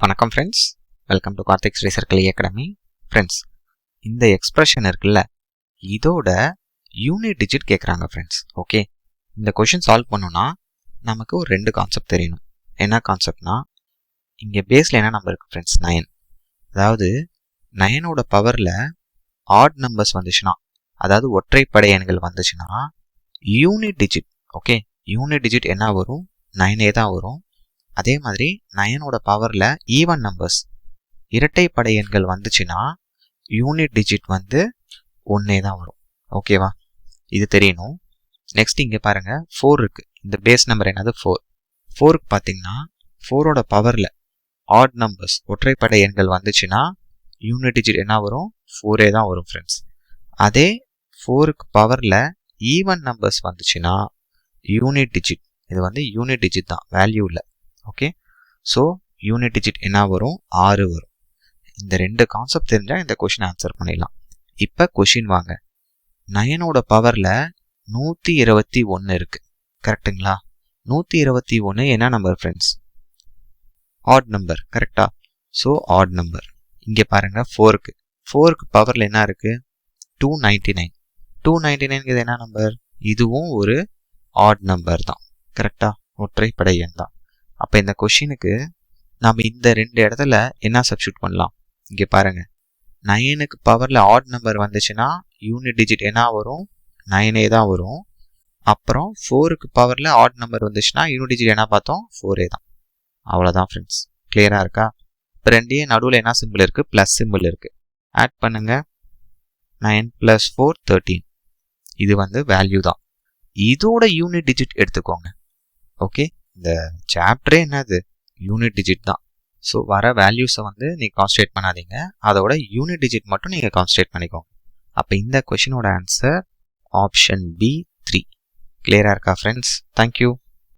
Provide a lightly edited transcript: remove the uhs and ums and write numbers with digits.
வணக்கம் friends, welcome to Karthik's recycle academy. Friends, இந்த expression இருக்குல்ல, இதோட யூனிட் டிஜிட் கேட்குறாங்க ஃப்ரெண்ட்ஸ். ஓகே, இந்த கொஷின் சால்வ் பண்ணோன்னா நமக்கு ஒரு ரெண்டு கான்செப்ட் தெரியணும். என்ன கான்செப்ட்னா, இங்கே பேஸில் என்ன நம்பர் இருக்குது ஃப்ரெண்ட்ஸ்? 9. அதாவது 9ஓட பவரில் ஆட் நம்பர்ஸ் வந்துச்சுன்னா, அதாவது ஒற்றைப்படை எண்கள் வந்துச்சுன்னா unit digit, okay, unit digit என்ன வரும்? 9 தான் வரும். அதே மாதிரி 9ஓட பவரில் ஈவன் நம்பர்ஸ் இரட்டைப்படை எண்கள் வந்துச்சுன்னா யூனிட் டிஜிட் வந்து 1 தான் வரும். ஓகேவா? இது தெரியணும். நெக்ஸ்ட் இங்கே பாருங்க, 4 இருக்கு. இந்த பேஸ் நம்பர் என்னது? 4. 4க்கு பார்த்தீங்கன்னா 4ஓட பவரில் ஆட் நம்பர்ஸ் ஒற்றைப்படை எண்கள் வந்துச்சுன்னா யூனிட் டிஜிட் என்ன வரும்? 4 தான் வரும் ஃப்ரெண்ட்ஸ். அதே 4க்கு பவரில் ஈவன் நம்பர்ஸ் வந்துச்சுன்னா யூனிட் டிஜிட், இது வந்து யூனிட் டிஜிட் தான், வேல்யூ இல்லை. ஓகே, ஸோ யூனிட் டிஜிட் என்ன வரும்? 6 வரும். இந்த ரெண்டு கான்செப்ட் தெரிஞ்சால் இந்த கொஷின் ஆன்சர் பண்ணிடலாம். இப்போ கொஷின் வாங்க. 9ஓட பவரில் 121 இருக்கு, கரெக்டுங்களா? 121 என்ன நம்பர் ஃப்ரெண்ட்ஸ்? ஆட் நம்பர், கரெக்டா? So add number. இங்கே பாருங்க, 4க்கு பவரில் என்ன இருக்கு? 299. 299 என்ன நம்பர்? இதுவும் ஒரு ஆட் நம்பர் தான், கரெக்டா? ஒற்றைப்படை எண் தான். அப்போ இந்த கொஷினுக்கு நாம் இந்த ரெண்டு இடத்துல என்ன சப்ஸ்டியூட் பண்ணலாம்? இங்கே பாருங்க, 9க்கு பவரில் ஆட் நம்பர் வந்துச்சுன்னா யூனிட் டிஜிட் என்ன வரும்? 9 தான் வரும். அப்புறம் 4க்கு பவரில் ஆட் நம்பர் வந்துச்சுன்னா யூனிட் டிஜிட் என்ன பார்த்தோம்? 4 தான். அவ்வளோதான் ஃப்ரெண்ட்ஸ். கிளியராக இருக்கா? இப்போ ரெண்டையும் நடுவில் என்ன சிம்பிள் இருக்குது? ப்ளஸ் சிம்பிள் இருக்குது. ஆட் பண்ணுங்க. 9 + 4 13. இது வந்து வேல்யூ தான். இதோட யூனிட் டிஜிட் எடுத்துக்கோங்க. ஓகே, இந்த சாப்டரே என்னது? யூனிட் டிஜிட் தான். ஸோ வர வேல்யூஸை வந்து நீங்கள் கான்சன்ட்ரேட் பண்ணாதீங்க, அதோட யூனிட் டிஜிட் மட்டும் நீங்கள் கான்சன்ட்ரேட் பண்ணிக்கோங்க. அப்போ இந்த கொஷினோட ஆன்சர் ஆப்ஷன் B 3. கிளியராக இருக்கா ஃப்ரெண்ட்ஸ்? தேங்க்யூ.